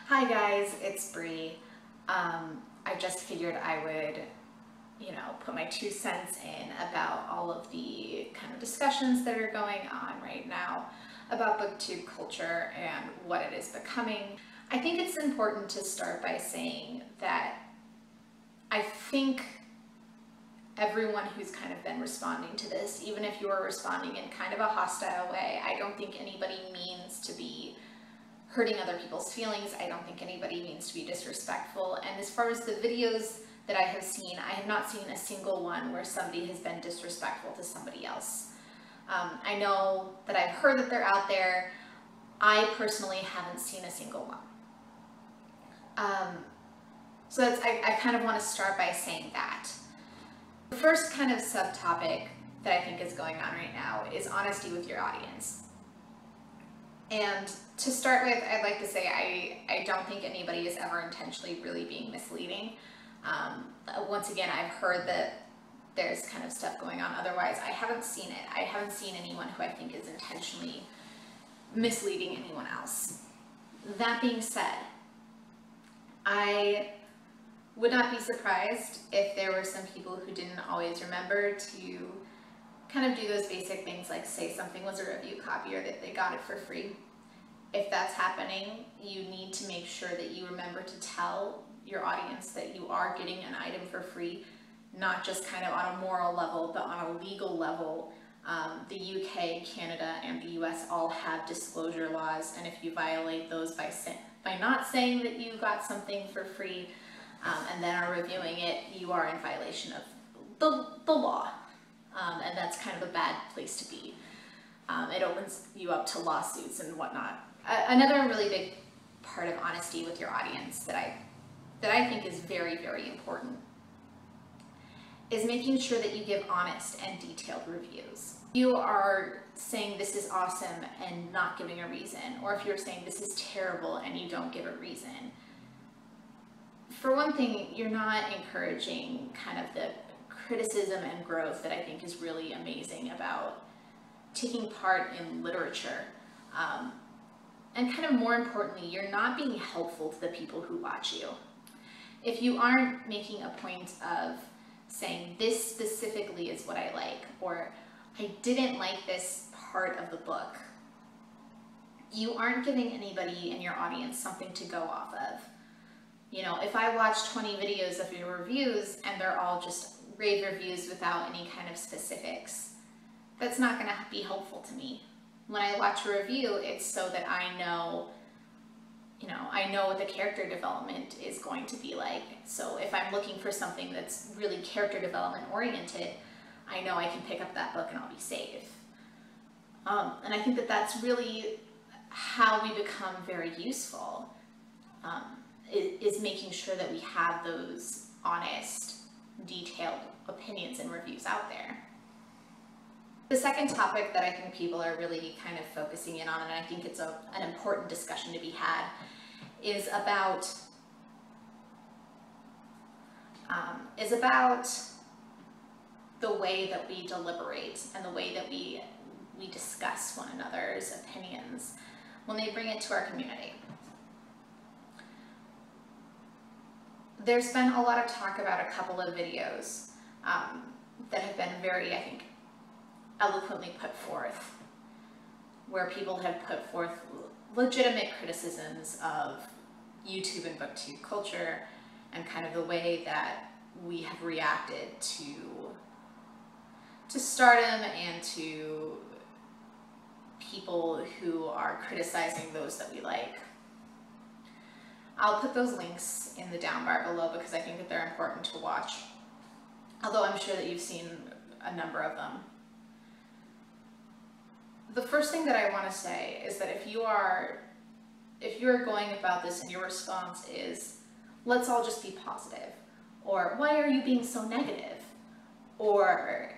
Hi guys, it's Bree. I just figured I would, put my 2 cents in about all of the kind of discussions that are going on right now about Booktube culture and what it is becoming. I think it's important to start by saying that I think everyone who's kind of been responding to this, even if you are responding in kind of a hostile way, I don't think anybody means to be hurting other people's feelings. I don't think anybody means to be disrespectful. And as far as the videos that I have seen, I have not seen a single one where somebody has been disrespectful to somebody else. I know that I've heard that they're out there. I personally haven't seen a single one. I kind of want to start by saying that. The first kind of subtopic that I think is going on right now is honesty with your audience. And to start with, I'd like to say I don't think anybody is ever intentionally really being misleading. Once again, I've heard that there's kind of stuff going on. Otherwise, I haven't seen it. I haven't seen anyone who I think is intentionally misleading anyone else. That being said, I would not be surprised if there were some people who didn't always remember to kind of do those basic things like say something was a review copy or that they got it for free. If that's happening, you need to make sure that you remember to tell your audience that you are getting an item for free, not just kind of on a moral level, but on a legal level. The UK, Canada, and the US all have disclosure laws, and if you violate those by not saying that you got something for free and then are reviewing it, you are in violation of the law. And that's kind of a bad place to be. It opens you up to lawsuits and whatnot. Another really big part of honesty with your audience that I think is very, very important is making sure that you give honest and detailed reviews. You are saying this is awesome and not giving a reason, or if you're saying this is terrible and you don't give a reason. For one thing, you're not encouraging kind of the criticism and growth that I think is really amazing about taking part in literature. And kind of more importantly, you're not being helpful to the people who watch you. If you aren't making a point of saying this specifically is what I like, or I didn't like this part of the book, you aren't giving anybody in your audience something to go off of. You know, if I watch 20 videos of your reviews and they're all just rave reviews without any kind of specifics, that's not going to be helpful to me. When I watch a review, it's so that I know what the character development is going to be like. So if I'm looking for something that's really character development oriented, I know I can pick up that book and I'll be safe. And I think that that's really how we become very useful, is making sure that we have those honest, detailed opinions and reviews out there. The second topic that I think people are really kind of focusing in on, and I think it's an important discussion to be had, is about the way that we deliberate and the way that we discuss one another's opinions when they bring it to our community. There's been a lot of talk about a couple of videos that have been very, I think, eloquently put forth, where people have put forth legitimate criticisms of YouTube and Booktube culture and kind of the way that we have reacted to stardom and to people who are criticizing those that we like. I'll put those links in the down bar below because I think that they're important to watch, although I'm sure that you've seen a number of them. The first thing that I want to say is that if you're going about this and your response is, let's all just be positive, or why are you being so negative, or,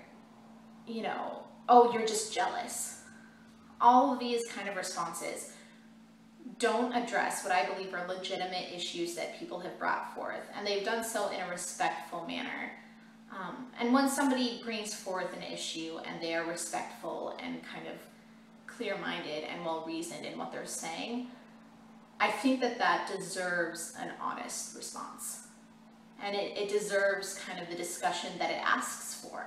oh, you're just jealous. All of these kind of responses don't address what I believe are legitimate issues that people have brought forth, and they've done so in a respectful manner. And when somebody brings forth an issue and they are respectful and kind of clear-minded and well-reasoned in what they're saying, I think that that deserves an honest response. And it deserves kind of the discussion that it asks for.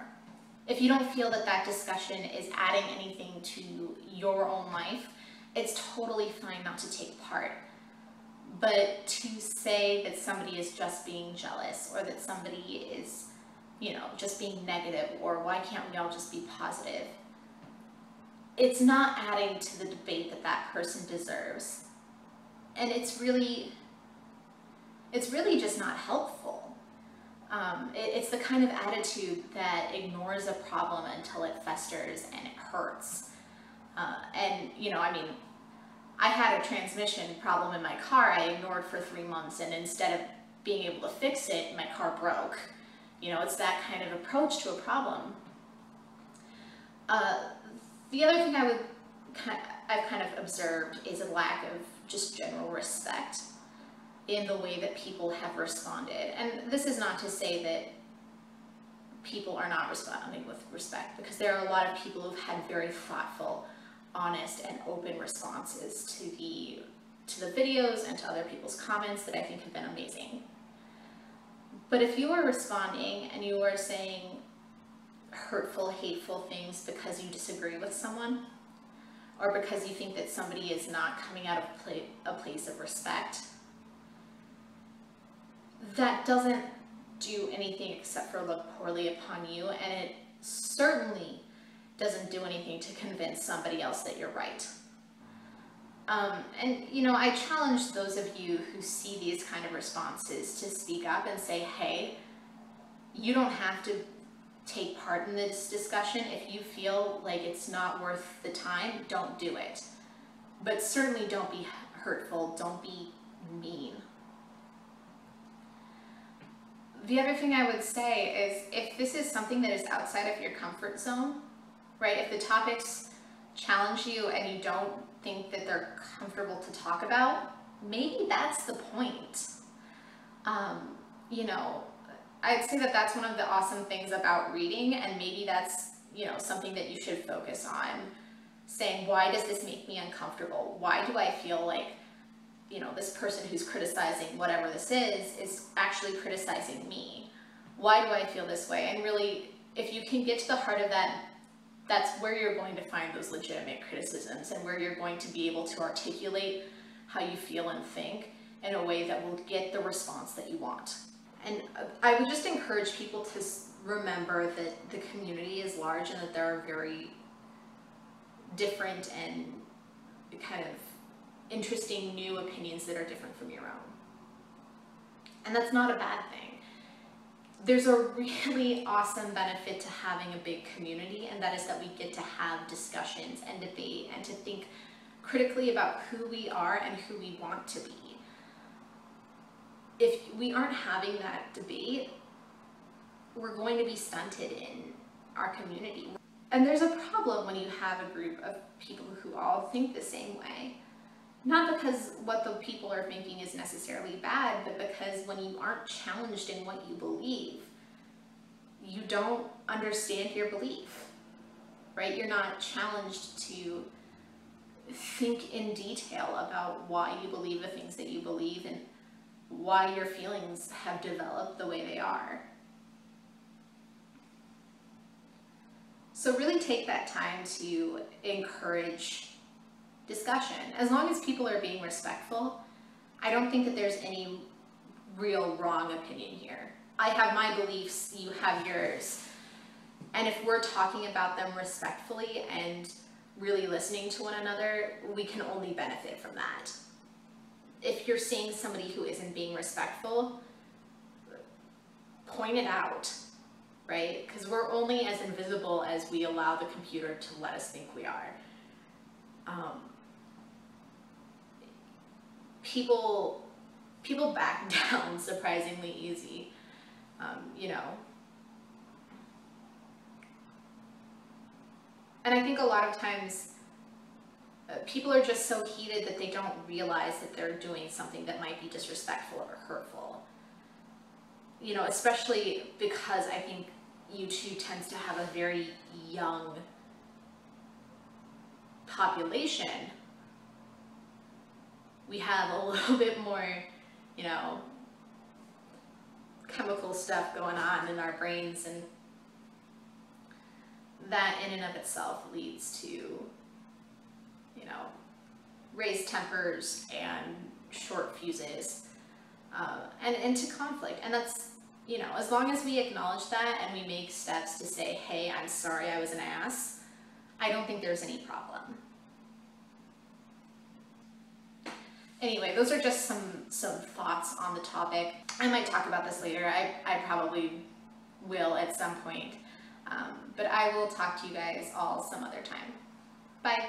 If you don't feel that that discussion is adding anything to your own life, it's totally fine not to take part. But to say that somebody is just being jealous, or that somebody is, just being negative, or why can't we all just be positive? It's not adding to the debate that that person deserves. And it's really just not helpful. It's the kind of attitude that ignores a problem until it festers and it hurts. I had a transmission problem in my car I ignored for 3 months, and instead of being able to fix it, my car broke. It's that kind of approach to a problem. The other thing I've kind of observed is a lack of just general respect in the way that people have responded. And this is not to say that people are not responding with respect, because there are a lot of people who've had very thoughtful, honest, and open responses to the videos and to other people's comments that I think have been amazing. But if you are responding and you are saying hurtful, hateful things because you disagree with someone, or because you think that somebody is not coming out of a place of respect, that doesn't do anything except for look poorly upon you, and it certainly doesn't do anything to convince somebody else that you're right. I challenge those of you who see these kind of responses to speak up and say, hey, you don't have to take part in this discussion. If you feel like it's not worth the time, don't do it. But certainly don't be hurtful, don't be mean. The other thing I would say is, if this is something that is outside of your comfort zone, right? If the topics challenge you and you don't think that they're comfortable to talk about, maybe that's the point. I'd say that that's one of the awesome things about reading, and maybe that's, something that you should focus on, saying, why does this make me uncomfortable? Why do I feel like, this person who's criticizing whatever this is actually criticizing me? Why do I feel this way? And really, if you can get to the heart of that, that's where you're going to find those legitimate criticisms, and where you're going to be able to articulate how you feel and think in a way that will get the response that you want. And I would just encourage people to remember that the community is large, and that there are very different and kind of interesting new opinions that are different from your own. And that's not a bad thing. There's a really awesome benefit to having a big community, and that is that we get to have discussions and debate and to think critically about who we are and who we want to be. If we aren't having that debate, we're going to be stunted in our community. And there's a problem when you have a group of people who all think the same way. Not because what the people are thinking is necessarily bad, but because when you aren't challenged in what you believe, you don't understand your belief, right? You're not challenged to think in detail about why you believe the things that you believe and why your feelings have developed the way they are. So really take that time to encourage discussion. As long as people are being respectful, I don't think that there's any real wrong opinion here. I have my beliefs, you have yours. And if we're talking about them respectfully and really listening to one another, we can only benefit from that. If you're seeing somebody who isn't being respectful, point it out, right? Because we're only as invisible as we allow the computer to let us think we are. People back down surprisingly easy, And I think a lot of times people are just so heated that they don't realize that they're doing something that might be disrespectful or hurtful. Especially because I think YouTube tends to have a very young population. we have a little bit more, you know, chemical stuff going on in our brains, and that in and of itself leads to, you know, raised tempers and short fuses, and into conflict. And that's, you know, as long as we acknowledge that and we make steps to say, hey, I'm sorry I was an ass, I don't think there's any problem. Anyway, those are just some thoughts on the topic. I might talk about this later. I probably will at some point. But I will talk to you guys all some other time. Bye.